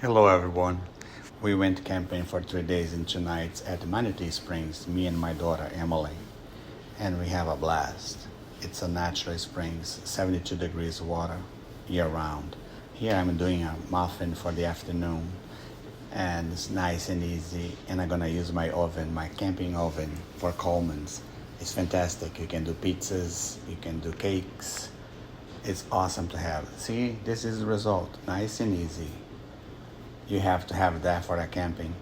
Hello everyone. We went camping for 3 days and 2 nights at Manatee Springs, me and my daughter Emily, and we have a blast. It's a natural springs, 72 degrees water year round. Here I'm doing a muffin for the afternoon, and it's nice and easy, and I'm gonna use my oven, my camping oven for Coleman's. It's fantastic. You can do pizzas, you can do cakes. It's awesome to have. See, this is the result, nice and easy. You have to have that for a camping.